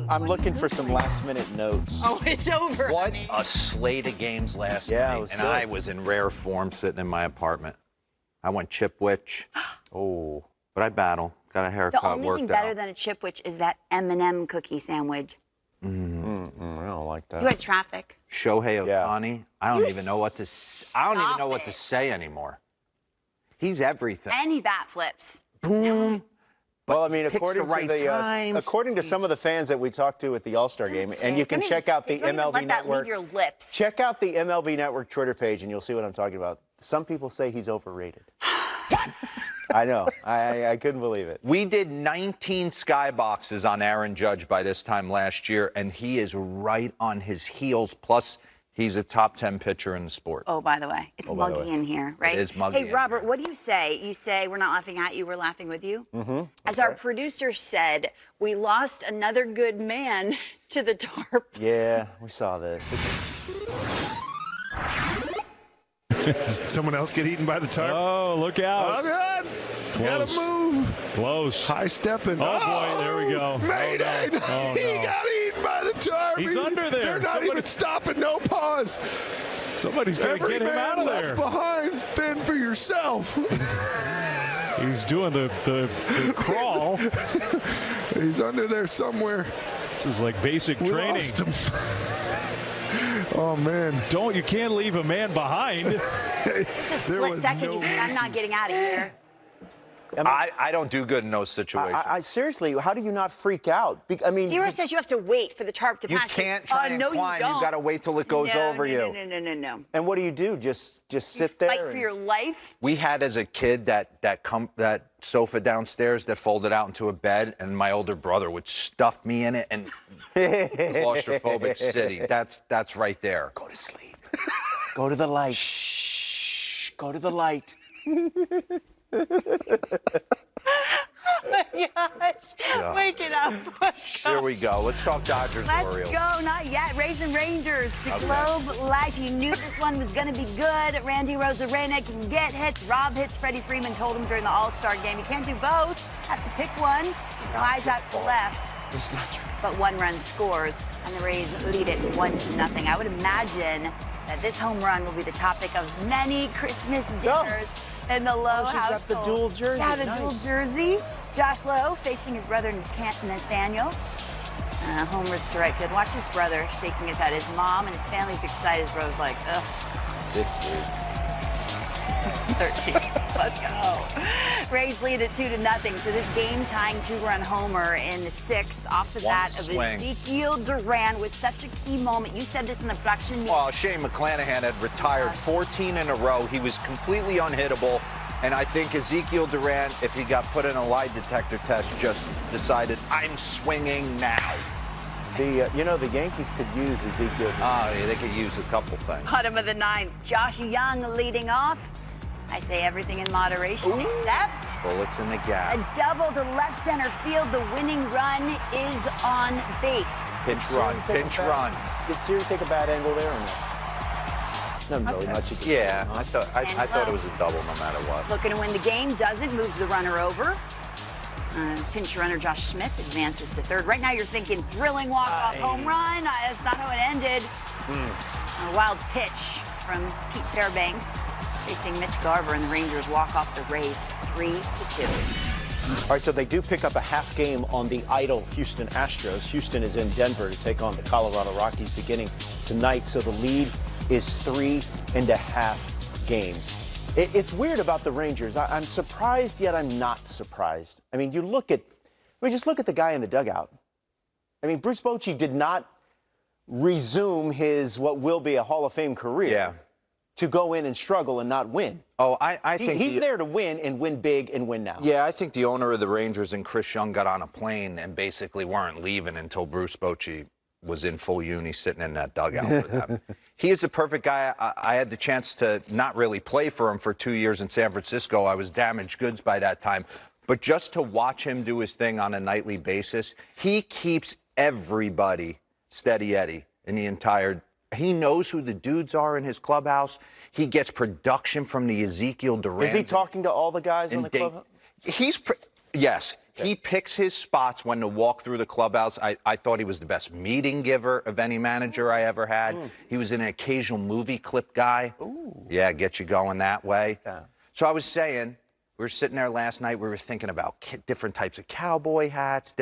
I'm looking for some last-minute notes. Oh, it's over. What a slate of games last night. It was and good. I was in rare form sitting in my apartment. I went Chipwich. Oh, but I battle. Got a haircut, The only thing worked better out. than a Chipwich is that M&M cookie sandwich. I don't like that. You had traffic. Shohei Ohtani. I don't You even know what to. I don't even stop know what to it. say anymore. He's everything. And he bat flips. Boom. Well, I mean, Picks according the right to the times. according to some of the fans that we talked to at the All-Star game, and you can check out the Don't even MLB let that Network. leave your lips. Check out the MLB Network Twitter page, and you'll see what I'm talking about. Some people say he's overrated. I know. I couldn't believe it. We did 19 skyboxes on Aaron Judge by this time last year, and he is right on his heels. Plus, he's a top 10 pitcher in the sport. Oh, by the way, it's by the muggy way. in here, right? is muggy Hey, in Robert, here. what do you say? You say we're not laughing at you, we're laughing with you? Mm-hmm. As our producer said, we lost another good man to the tarp. Yeah, we saw this. Someone else get eaten by the tarp? Oh, look out. Oh, God. Gotta Close. move. Close. High stepping. Oh, boy, there we go. Mayday. Oh, no. Oh, He no. got eaten by the tarp. He's under there. They're not Somebody- even stopping. No pause. Somebody's going to Every get him out man of left there. behind, fend for yourself. He's doing the crawl. He's under there somewhere. This is like basic We training. lost him. Oh, man. You can't leave a man behind. It's a split was second. no You think, I'm not getting out of here. I don't do good in those situations. I seriously, how do you not freak out? I mean, Zero says you have to wait for the tarp to you pass. can't try and no, climb. You don't. got to wait till it goes No, over you. No. and what do? Just sit there? Fight for and- your life. We had as a kid that sofa downstairs that folded out into a bed, and my older brother would stuff me in it, and claustrophobic city. That's right there. Go to sleep. Go to the light. Shh. Go to the light. Gosh, wake it up. Let's go. Here we go. Let's talk Dodgers Let's Orioles. go. Not yet. Raising Rangers to Globe Life. You knew this one was going to be good. Randy Rosarena can get hits. Rob hits. Freddie Freeman told him during the All-Star game, you can't do both. Have to pick one. Flies out to left. It's not true. But one run scores, and the Rays lead it 1-0. I would imagine that this home run will be the topic of many Christmas dinners in the Lowe she's got the household. dual jersey. Yeah, the dual Nice. jersey. Josh Lowe facing his brother Nathaniel. Homers to right field. Watch his brother shaking his head. His mom and his family's excited. His brother's like, ugh, This dude. 13. Let's go. Rays lead it 2-0. So this game-tying 2-run homer in the 6th off the One bat of swing. Ezekiel Duran was such a key moment. You said this in the production meeting. Well, Shane McClanahan had retired 14 in a row. He was completely unhittable. And I think Ezekiel Duran, if he got put in a lie detector test, just decided, I'm swinging now. The Yankees could use Ezekiel. Yeah, they could use a couple things. Bottom of the 9th, Josh Young leading off. I say everything in moderation except Bullets in the gap. a double to left center field. The winning run is on base. Pinch run. Did Siri take a bad angle there or not? Not really much. Yeah, I thought it was a double no matter what. Looking to win the game, doesn't, moves the runner over. Pinch runner Josh Smith advances to third. Right now you're thinking thrilling walk-off home run. That's not how it ended. A wild pitch from Pete Fairbanks facing Mitch Garver, and the Rangers walk off the Rays 3-2. All right, so they do pick up a half game on the idle Houston Astros. Houston is in Denver to take on the Colorado Rockies beginning tonight, so the lead is 3.5 games. It's weird about the Rangers. I'm surprised, yet I'm not surprised. I mean, just look at the guy in the dugout. I mean, Bruce Bochy did not resume his what will be a Hall of Fame career to go in and struggle and not win. Oh, I think he's there to win and win big and win now. Yeah, I think the owner of the Rangers and Chris Young got on a plane and basically weren't leaving until Bruce Bochy was in full uni sitting in that dugout for them. He is the perfect guy. I had the chance to not really play for him for 2 years in San Francisco. I was damaged goods by that time. But just to watch him do his thing on a nightly basis, he keeps everybody steady Eddie in the entire. He knows who the dudes are in his clubhouse. He gets production from the Ezekiel Duran. Is he talking to all the guys on the club? Yes. He picks his spots when to walk through the clubhouse. I thought he was the best meeting giver of any manager I ever had. He was an occasional movie clip guy. Ooh. Yeah, get you going that way. Yeah. So I was saying, we were sitting there last night, we were thinking about different types of cowboy hats,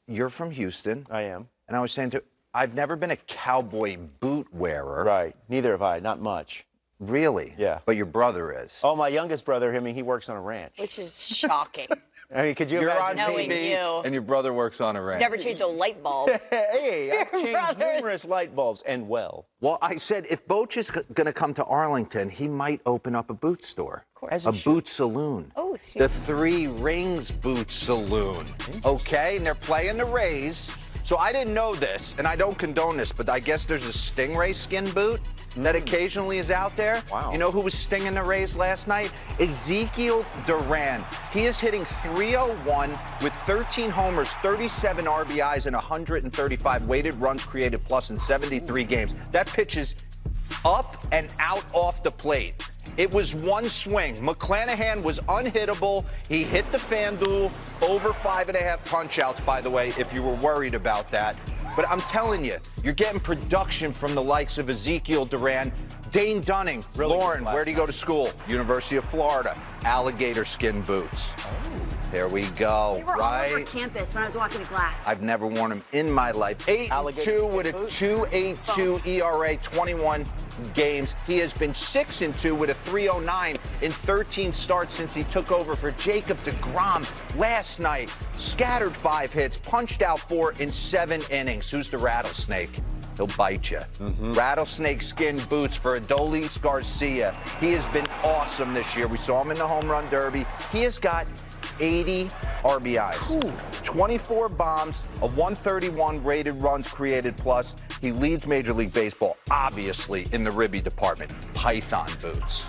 You're from Houston. I am. And I was saying, I've never been a cowboy boot wearer. Right. Neither have I. Not much. Really? Yeah. But your brother is. Oh, my youngest brother, he works on a ranch. Which is shocking. I mean, could you You're imagine? on Knowing TV, you. and your brother works on a ranch. Never change a light bulb. Hey, I've Your changed brothers. numerous light bulbs, and well. Well, I said if Boch is going to come to Arlington, he might open up a boot store. Of course. As A he should. boot saloon. Oh, The Three Rings Boot Saloon. Okay, and they're playing the Rays. So I didn't know this, and I don't condone this, but I guess there's a Stingray skin boot that occasionally is out there. Wow. You know who was stinging the Rays last night? Ezekiel Duran. He is hitting .301 with 13 homers, 37 RBIs, and 135 weighted runs created plus in 73 games. That pitch is up and out off the plate. It was one swing. McClanahan was unhittable. He hit the FanDuel over 5.5 punch-outs, by the way, if you were worried about that. But I'm telling you, you're getting production from the likes of Ezekiel Duran. Dane Dunning, Really good Lauren, last where'd he go to school? University of Florida. Alligator skin boots. There we go, They were all right? over campus when I was walking to class. I've never worn them in my life. 8-2 with a 2.82 ERA, 21 games. He has been 6-2 with a 3.09 in 13 starts since he took over for Jacob deGrom last night. Scattered 5 hits, punched out 4 in 7 innings. Who's the rattlesnake? He'll bite you. Rattlesnake skin boots for Adolis Garcia. He has been awesome this year. We saw him in the home run derby. He has got 80 RBIs, 24 bombs, a 131 rated runs created plus. He leads Major League Baseball, obviously, in the ribby department. Python boots.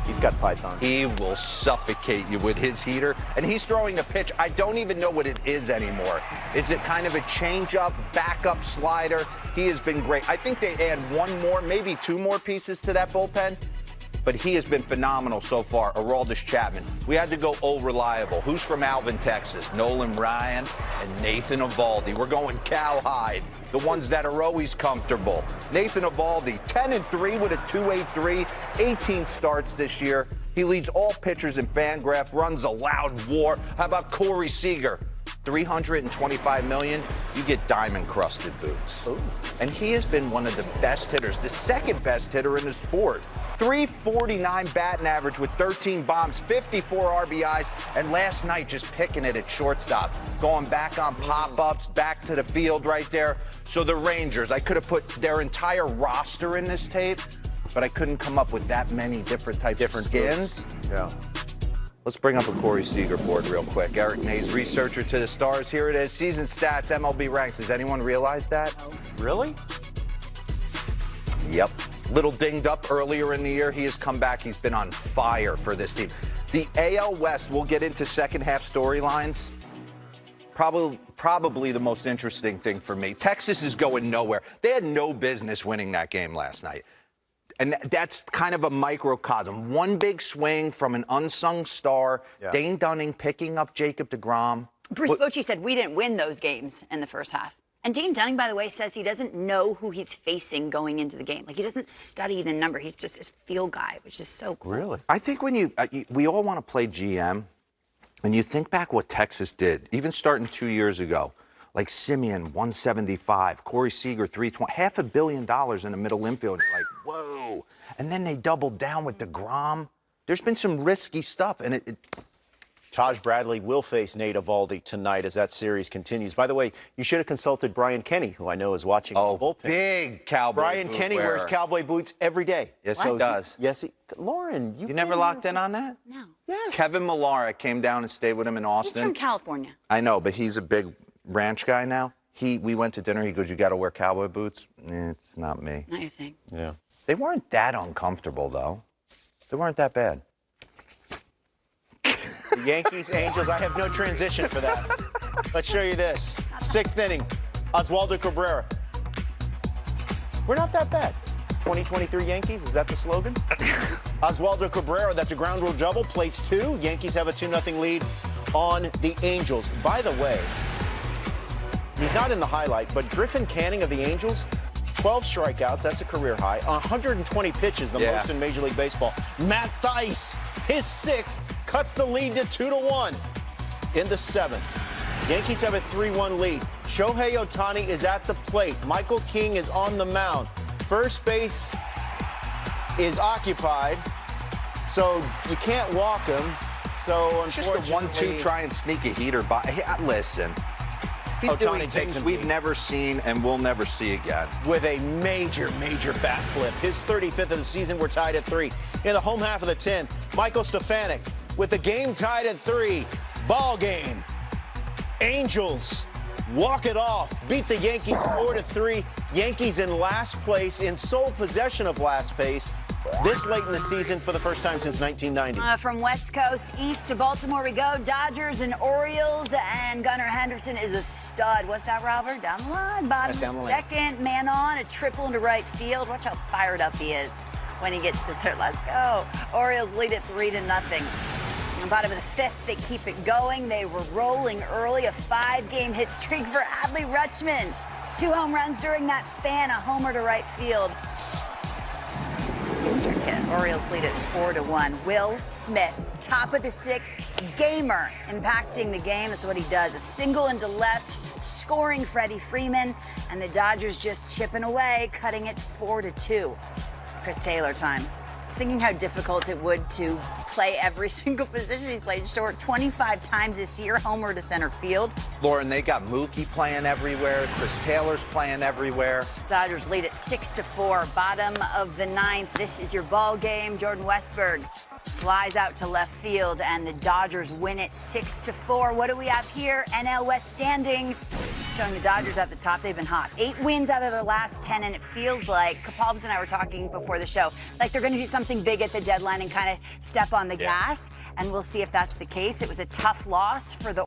He's got Python. He will suffocate you with his heater. And he's throwing a pitch, I don't even know what it is anymore. Is it kind of a changeup, backup slider? He has been great. I think they add one more, maybe 2 more pieces to that bullpen. But he has been phenomenal so far. Aroldis Chapman. We had to go reliable. Who's from Alvin, Texas? Nolan Ryan and Nathan Eovaldi. We're going cowhide. The ones that are always comfortable. Nathan Eovaldi, 10-3 with a 2.83, 18 starts this year. He leads all pitchers in Fangraph, runs a loud war. How about Corey Seager? $325 million, you get diamond-crusted boots. Ooh. And he has been one of the best hitters, the second best hitter in the sport. 349 batting average with 13 bombs, 54 RBIs, and last night just picking it at shortstop, going back on pop-ups, back to the field right there. So the Rangers, I could have put their entire roster in this tape, but I couldn't come up with that many different types of skins. Yeah. Let's bring up a Corey Seager board real quick. Eric Mays, researcher to the stars. Here it is. Season stats, MLB ranks. Does anyone realize that? Really? Yep. Little dinged up earlier in the year. He has come back. He's been on fire for this team. The AL West, we'll get into second half storylines. Probably the most interesting thing for me. Texas is going nowhere. They had no business winning that game last night. And that's kind of a microcosm. One big swing from an unsung star, Yeah. Dane Dunning picking up Jacob deGrom. Bruce Bochy said we didn't win those games in the first half. And Dane Dunning, by the way, says he doesn't know who he's facing going into the game. Like, he doesn't study the number. He's just his feel guy, which is so cool. Really? I think when we all want to play GM, and you think back what Texas did, even starting 2 years ago, like Simeon, 175, Corey Seager, 320, $500 million in the middle infield. You're like, whoa. And then they doubled down with deGrom. There's been some risky stuff, and Taj Bradley will face Nate Eovaldi tonight as that series continues. By the way, you should have consulted Brian Kenny, who I know is watching the bullpen. big cowboy Brian boot Kenny wearer. wears cowboy boots every day. Yes, he does. Yes, Lauren, You never locked in on that? No. Yes. Kevin Millara came down and stayed with him in He's Austin. from California. I know, but he's a big ranch guy now. We went to dinner. He goes, "You got to wear cowboy boots." It's not me. Not your thing. Yeah. They weren't that uncomfortable, though. They weren't that bad. The Yankees, Angels, I have no transition for that. Let's show you this. 6th inning, Oswaldo Cabrera. We're not that bad. 2023 Yankees, is that the slogan? Oswaldo Cabrera, that's a ground rule double, plates 2. Yankees have a 2-0 lead on the Angels. By the way, he's not in the highlight, but Griffin Canning of the Angels, 12 strikeouts, that's a career high, 120 pitches, the most in Major League Baseball. Matt Thaiss, his 6th, cuts the lead to 2-1 in the 7th. Yankees have a 3-1 lead. Shohei Ohtani is at the plate. Michael King is on the mound. First base is occupied, so you can't walk him. So unfortunately, just a 1-2 try and sneak a heater by. Hey, listen, he's Ohtani doing takes things him we've deep. never seen and we'll never see again. With a major bat flip. His 35th of the season. We're tied at 3. In the home half of the 10th, Michael Stefanik with the game tied at 3. Ball game. Angels walk it off, beat the Yankees 4-3. Yankees in last place, in sole possession of last place, this late in the season for the first time since 1990. From West Coast east to Baltimore we go. Dodgers and Orioles, and Gunnar Henderson is a stud. What's that, Robert? Down the line, bottom That's down the of the lane. second, man on, a triple into right field. Watch how fired up he is when he gets to third. Let's go. Orioles lead it 3-0. Bottom of the 5th, they keep it going. They were rolling early, a 5-game hit streak for Adley Rutschman. 2 home runs during that span, a homer to right field. It's intricate. Orioles lead it 4-1. Will Smith, top of the 6th, gamer, impacting the game. That's what he does. A single into left, scoring Freddie Freeman, and the Dodgers just chipping away, cutting it 4-2. Chris Taylor time. I was thinking how difficult it would to play every single position. He's played short 25 times this year, homer to center field. Lauren, they got Mookie playing everywhere. Chris Taylor's playing everywhere. Dodgers lead at 6-4, bottom of the 9th. This is your ball game. Jordan Westberg flies out to left field, and the Dodgers win it 6-4. What do we have here? NL West standings showing the Dodgers at the top. They've been hot. 8 wins out of their last 10, and it feels like, Kapalbs and I were talking before the show, like they're going to do something big at the deadline and kind of step on the gas, and we'll see if that's the case. It was a tough loss for the